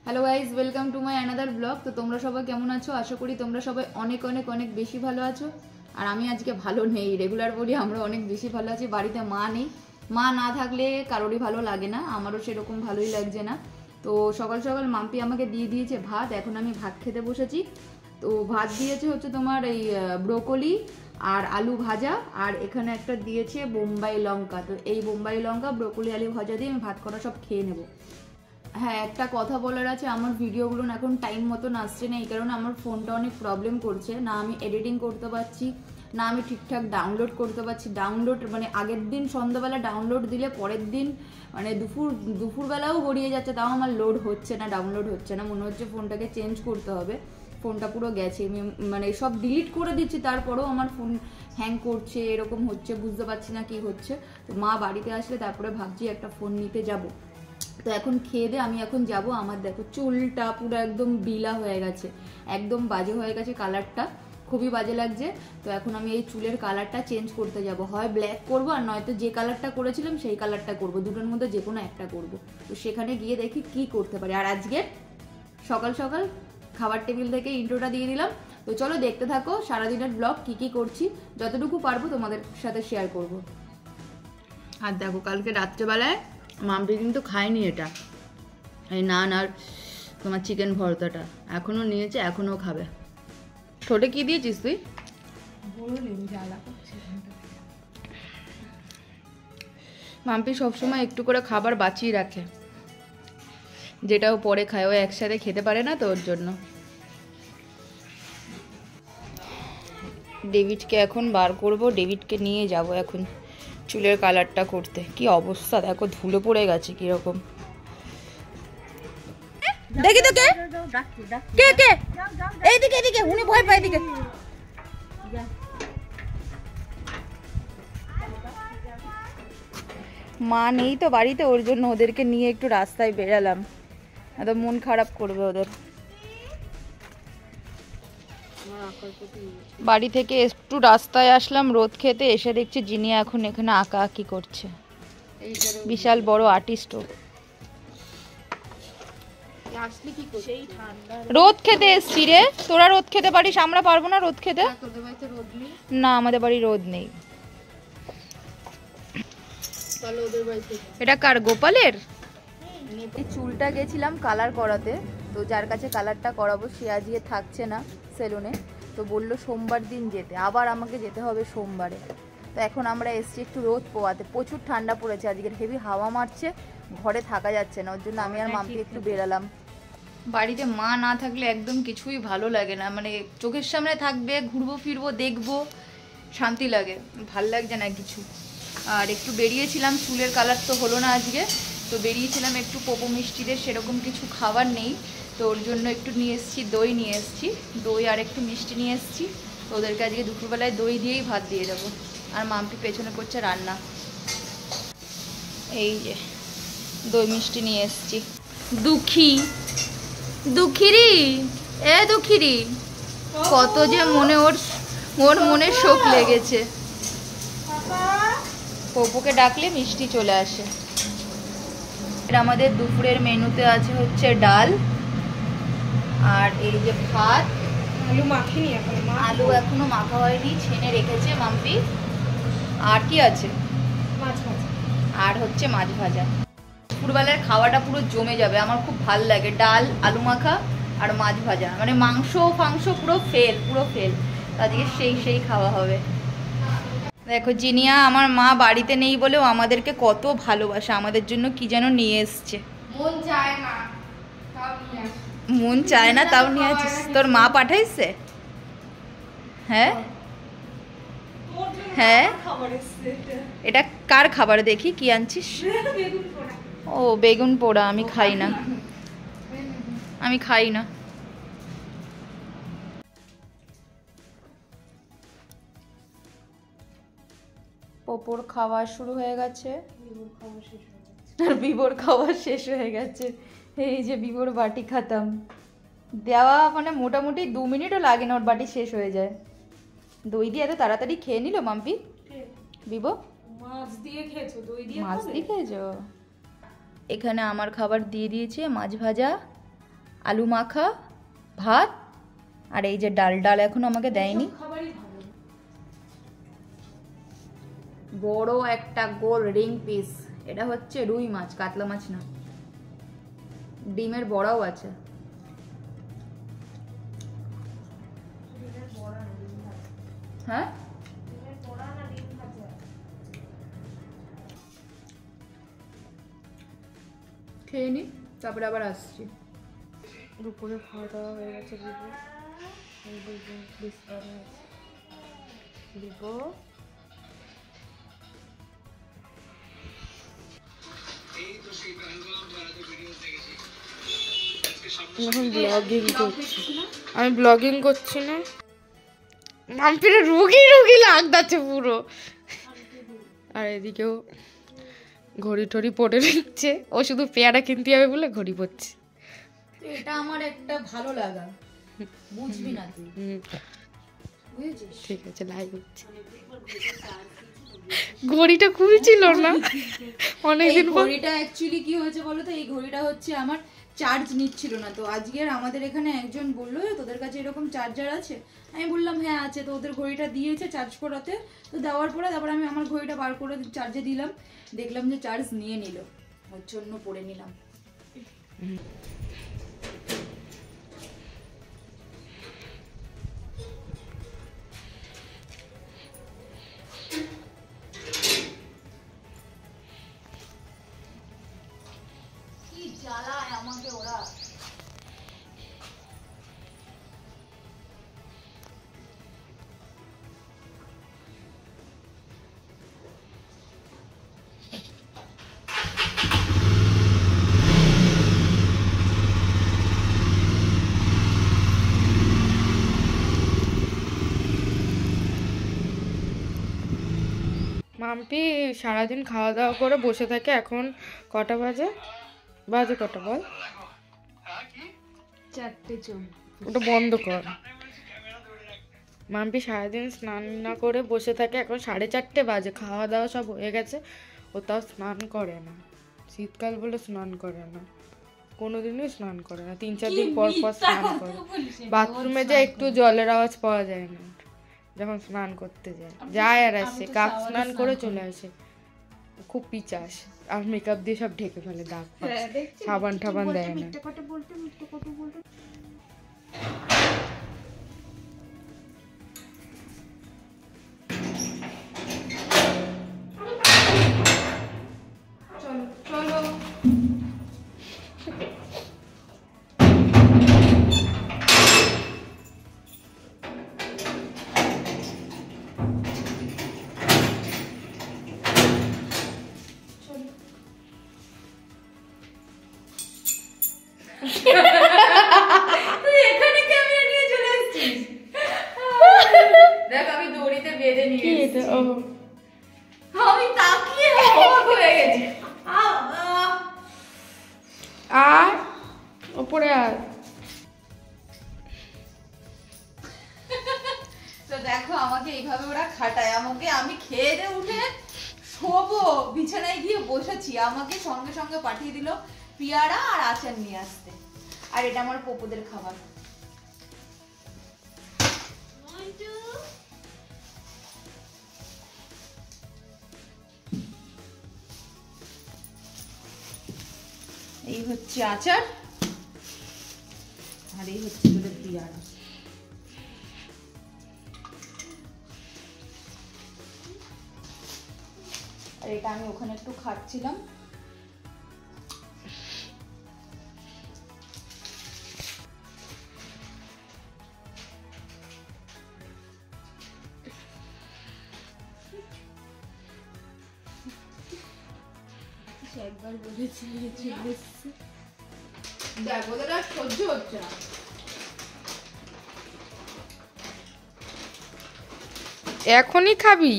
Hello guys, welcome to my another blog. তো তোমরা সবাই কেমন আছো? আশা করি তোমরা সবাই অনেক অনেক অনেক বেশি ভালো আছো। আর আমি আজকে ভালো নেই, রেগুলার বলি আমরা অনেক বেশি ভালো আছি। বাড়িতে মা নেই, মা না থাকলে কারোরই ভালো লাগে না, আমারও সেরকম ভালোই লাগছে না। তো সকাল সকাল মাম্পি আমাকে দিয়ে দিয়েছে ভাত, এখন আমি ভাত খেতে বসেছি। তো ভাত দিয়েছে হচ্ছে তোমার এই ব্রোকলি আর আলু ভাজা, আর এখানে একটা দিয়েছে বোম্বাই লঙ্কা। তো এই বোম্বাই লঙ্কা ব্রোকলি আলু ভাজা দিয়ে আমি ভাত করা সব খেয়ে নেবো। হ্যাঁ, একটা কথা বলার আছে, আমার ভিডিওগুলো এখন টাইম মতন আসছে না, এই কারণে আমার ফোনটা অনেক প্রবলেম করছে। না আমি এডিটিং করতে পারছি, না আমি ঠিকঠাক ডাউনলোড করতে পারছি। ডাউনলোড মানে আগের দিন সন্ধ্যাবেলা ডাউনলোড দিলে পরের দিন মানে দুপুরবেলাও গড়িয়ে যাচ্ছে, তাও আমার লোড হচ্ছে না, ডাউনলোড হচ্ছে না। মনে হচ্ছে ফোনটাকে চেঞ্জ করতে হবে, ফোনটা পুরো গেছে। মানে সব ডিলিট করে দিচ্ছি, তারপরেও আমার ফোন হ্যাং করছে, এরকম হচ্ছে, বুঝতে পারছি না কি হচ্ছে। তো মা বাড়িতে আসলে তারপরে ভাবছি একটা ফোন নিতে যাব। তো এখন খেয়ে দিয়ে আমি এখন যাব। আমার দেখো চুলটা পুরো একদম বিলা হয়ে গেছে, একদম বাজে হয়ে গেছে, কালারটা খুবই বাজে লাগছে। তো এখন আমি এই চুলের কালারটা চেঞ্জ করতে যাব, হয় ব্ল্যাক করবো আর নয়তো যে কালারটা করেছিলাম সেই কালারটা করব, দুটোর মধ্যে যে কোনো একটা করব। তো সেখানে গিয়ে দেখি কি করতে পারি। আর আজকে সকাল সকাল খাবার টেবিল থেকে ইন্ট্রোটা দিয়ে দিলাম। তো চলো দেখতে থাকো সারাদিনের ব্লগ, কি কি করছি যতটুকু পারবো তোমাদের সাথে শেয়ার করব। আর দেখো কালকে রাত্রেবেলায় মাম্পি কিন্তু খায়নি এটা, এই নান আর তোমার চিকেন ভর্তাটা এখনো নিয়েছে, এখনো খাবে। ঠোঁটে কি দিয়েছিস তুই? মাম্পি সবসময় একটু করে খাবার বাঁচিয়ে রাখে, যেটাও পরে খায়, ও একসাথে খেতে পারে না, তো ওর জন্য। ডেভিডকে এখন বার করব, ডেভিডকে নিয়ে যাব এখন চুলের কালারটা করতে। কি অবস্থা দেখো, ধুলো পড়ে গেছে কিরকম। দেখি তো কে কে কে এইদিকে এইদিকে, উনি ভয় পায় এদিকে। মা নেই তো বাড়িতে, ওর জন্য ওদেরকে নিয়ে একটু রাস্তায় বেরালাম, এত মন খারাপ করবে ওদের। বাড়ি থেকে একটু রাস্তায় আসলাম রোদ খেতে, এসে দেখছি জিনিয়া এখন এখানে আঁকা আঁকি করছে, বিশাল বড় আর্টিস্ট। রোদ খেতে এসছি রে, তোরা রোদ খেতে পারিস, আমরা পারবো না রোদ খেতে। না আমাদের বাড়ি রোদ নেই। এটা কার? গোপালের। চুলটা গেছিলাম কালার করাতে, তো যার কাছে কালারটা করাবো সে আজকে থাকছে না সেলুনে, তো বললো সোমবার দিন যেতে, আবার আমাকে যেতে হবে সোমবারে। তো এখন আমরা এসছি একটু রোদ পোয়াতে, প্রচুর ঠান্ডা পড়েছে আজকের, হেভি হাওয়া মারছে, ঘরে থাকা যাচ্ছে না, ওর জন্য আমি আর মাম্পি একটু বেরালাম। বাড়িতে মা না থাকলে একদম কিছুই ভালো লাগে না, মানে চোখের সামনে থাকবে, ঘুরবো ফিরবো দেখবো, শান্তি লাগে, ভাল লাগছে না কিছু। আর একটু বেরিয়েছিলাম, চুলের কালার তো হলো না আজকে, তো বেরিয়েছিলাম একটু পোপো মিষ্টিদের, সেরকম কিছু খাবার নেই, তো ওর জন্য একটু নিয়ে এসেছি, দই নিয়ে এসেছি, দই আর একটু মিষ্টি নিয়ে এসেছি। তো ওদেরকে আজকে দুপুরবেলায় দই দিয়েই ভাত দিয়ে দেবো। আর মাম্পি পেছনে করছে রান্না। এই যে দই মিষ্টি নিয়ে এসেছি। দুঃখী দুঃখিরি, এ দুঃখিরি, কত যে মনে ওর মনে শোক লেগেছে। পপুকে ডাকলে মিষ্টি চলে আসে। আমাদের দুপুরের মেনুতে আছে হচ্ছে ডাল, আর এই যে ভাত, আলু মাখিনি, আলু এখনো মাখা হয়নি, ছেনে রেখেছে মাম্পি। আর কি আছে? মাছ ভাজা, আর হচ্ছে মাছ ভাজা। দুপুরবেলার খাওয়াটা পুরো জমে যাবে, আমার খুব ভাল লাগে। ডাল, আলু মাখা আর মাছ ভাজা, মানে মাংস ফাংস পুরো ফেল, পুরো ফেল। আজকে সেই খাওয়া হবে। দেখো জিনিয়া, আমার মা বাড়িতে নেই বলেও আমাদেরকে কত ভালোবাসে, আমাদের জন্য কি যেন নিয়ে এসছে। মন চায় না তাও নিয়ে আসছিস? তোর মা পাঠাইছে? হ্যাঁ হ্যাঁ, এটা কার খাবার? দেখি কি আনছিস। ও বেগুন পোড়া, আমি খাই না, আমি খাই না। পোপোর খাওয়া শুরু হয়ে গেছে, আর বিবর খাওয়া শেষ হয়ে গেছে। এই যে বিবর বাটি খাতাম দেওয়া, মানে মোটামুটি 2 মিনিটও লাগে না ওর বাটি শেষ হয়ে যায়। দই দিয়ে এত তাড়াতাড়ি খেয়ে নিল মাম্পি। বিবো মাছ দিয়ে খেয়েছো? মাছ দিয়ে খেয়েছো? এখানে আমার খাবার দিয়ে দিয়েছে, মাছ ভাজা আলু মাখা, ভাত, আর এই যে ডাল। ডাল এখন আমাকে দেয়নি। বড় একটা গোল রিং পিস, এটা হচ্ছে রুই মাছ, কাতলা মাছ না। ডিমের বড়াও আছে। হ্যাঁ, খেয়ে নি, তারপরে আবার আসছি। দুপুরে খাওয়া দাওয়া হয়ে গেছে। দিব এখন ব্লগিং করছি। আমি ব্লগিং করছি না, মাম্পিরে রুগী রুগী লাগতাছে পুরো। আর এদিকেও ঘড়ি টড়ি পরে নিচ্ছে, ও শুধু পেয়ারা কিনতে যাবে বলে ঘড়ি পড়ছে। এটা আমার একটা ভালো লাগা, বুঝবি না তুই, বুঝেছিস? ঠিক আছে, লাইক হচ্ছে। ঘড়িটা খুলছিল না অনেকদিন পর। ঘড়িটা অ্যাকচুয়ালি কি হয়েছে বলো তো, এই ঘড়িটা হচ্ছে আমার চার্জ নিচ্ছিল না। তো আজকের আমাদের এখানে একজন বললো তোদের কাছে এরকম চার্জার আছে, আমি বললাম হ্যাঁ আছে। তো ওদের ঘড়িটা দিয়েছে চার্জ করাতে, তো দেওয়ার পরে তারপর আমি আমার ঘড়িটা বার করে চার্জে দিলাম, দেখলাম যে চার্জ নিয়ে নিল, ওর জন্য পরে নিলাম। কি জ্বালায় আমাকে ওরা। মাম্পি সারাদিন খাওয়া দাওয়া করে বসে থাকে। এখন কটা বাজে? বাজে কটা বল? 4:04। ওটা বন্ধ কর। মাম্পি সারাদিন স্নান না করে বসে থাকে, এখন 4:30 বাজে। খাওয়া দাওয়া সব হয়ে গেছে, ও তাও স্নান করে না। শীতকাল বলে স্নান করে না, কোনোদিনই স্নান করে না, 3-4 দিন পর পর স্নান করে। বাথরুমে যে একটু জলের আওয়াজ পাওয়া যায় না যখন স্নান করতে যায় আর আসে, কাক স্নান করে চলে আসে। খুব পিচাস, আর মেকআপ দিয়ে সব ঢেকে ফেলে, দাগ সাবান টাবান দেয় না। চলো তুই এখানে ক্যামেরা নিয়ে চলে এসেছিস। দেখ আমি দড়িতে বেঁধে নিয়ে এসেছি। আমি তাকিয়ে অবাক হয়ে গেছি। আর ওপরে আর তো দেখো আমাকে এইভাবে ওরা খাটায়। আমাকে, আমি খেয়ে দিয়ে উঠে শোবো, বিছানায় গিয়ে বসেছি, আমাকে সঙ্গে সঙ্গে পাঠিয়ে দিল পিয়ারা আর আচার নিয়ে আসতে। আর এটা আমার পপুদের খাবার। এই হচ্ছে আচার, আর এই হচ্ছে তোদের পিয়ারা। আর এটা আমি ওখানে একটু খাচ্ছিলাম। একবার বলেছি দেখ ওদের আর সহ্য হচ্ছে না। এখনই খাবি?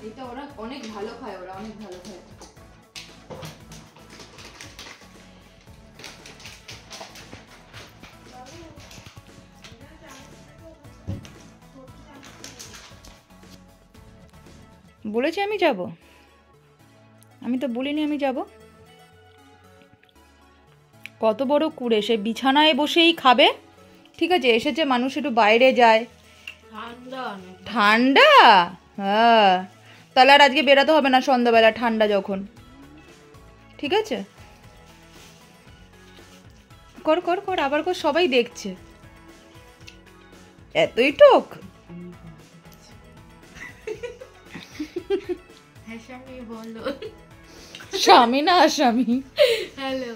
এটা ওরা অনেক ভালো খায়, ওরা অনেক ভালো খায়। বলেছি আমি যাব? আমি তো বলিনি আমি যাব। কত বড় কুড়ে, সে বিছানায় বসেই খাবে। ঠিক আছে, এসেছে মানুষ একটু বাইরে যায়। ঠান্ডা? হ্যাঁ, তাহলে আর আজকে বেরাতে হবে না সন্ধ্যাবেলা, ঠান্ডা যখন। ঠিক আছে, কর কর কর, আবার কর, সবাই দেখছে। এতই টোক? স্বামী না আসামি? হ্যালো,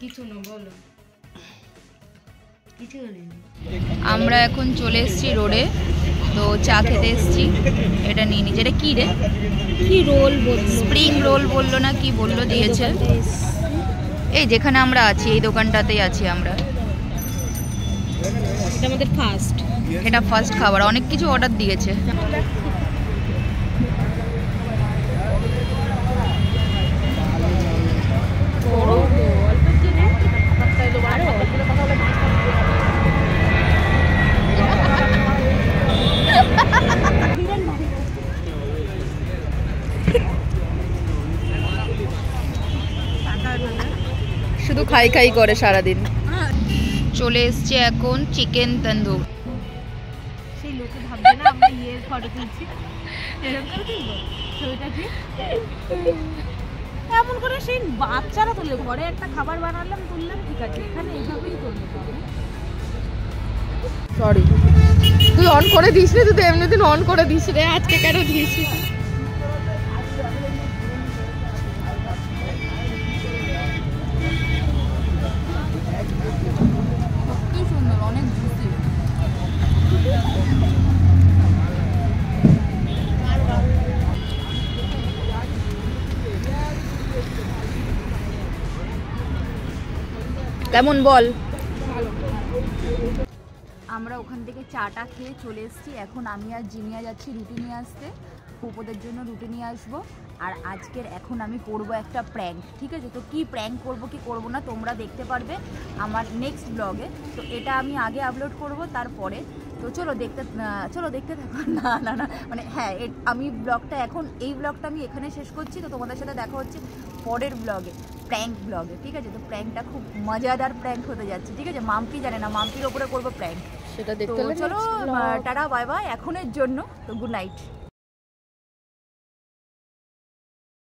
কিছু না, বলো। কিছু বলিনি। আমরা এখন চলে এসেছি রোডে, তো চা খেতে এসেছি। এটা নিয়ে নিচ্ছে। এটা কি রে? কি রোল বললো? স্প্রিং রোল বললো না কি বললো, দিয়েছে। এই যেখানে আমরা আছি এই দোকানটাতেই আছি আমরা। এটা আমাদের ফার্স্ট, এটা ফার্স্ট খাবার, অনেক কিছু অর্ডার দিয়েছে। শুধু খাই খাই করে সারাদিন। চলে এসছে এখন চিকেন তন্দুর। সেই লোকে ভাববে না আমরা ইয়ের ফটো তুলছি, এরকম করে তুলবো ছবিটা কি এমন করে? সেই বাচ্চারা তুলে, ঘরে একটা খাবার বানালাম তুললাম, ঠিক আছে, এখানে এইভাবেই তুলতে হবে। সরি, তুই অন করে দিস রে, তুই তো এমনিদিন অন করে দিস রে, আজকে কেন দিস? কি সুন্দর, অনেক জুসি। কেমন বল? আমরা ওখান থেকে চাটা খেয়ে চলে এসেছি। এখন আমি আর জিনিয়া যাচ্ছি রুটি নিয়ে আসতে, পুপোদের জন্য রুটি নিয়ে আসবো। আর আজকের এখন আমি করবো একটা প্র্যাঙ্ক, ঠিক আছে? তো কি প্র্যাঙ্ক করবো কি করবো না তোমরা দেখতে পারবে আমার নেক্সট ব্লগে। তো এটা আমি আগে আপলোড করব তারপরে। তো চলো দেখতে থাকো। না না না, মানে হ্যাঁ, আমি ব্লগটা এখন, এই ব্লগটা আমি এখানে শেষ করছি। তো তোমাদের সাথে দেখা হচ্ছে পরের ব্লগে, প্র্যাঙ্ক ব্লগে, ঠিক আছে? তো প্র্যাঙ্কটা খুব মজাদার প্র্যাঙ্ক হতে যাচ্ছে, ঠিক আছে? মাম্পি জানে না, মাম্পির ওপরে করবো প্র্যাঙ্ক। সেটা তো চলো, টাটা, বাই বাই এখনের জন্য। তো গুড নাইট।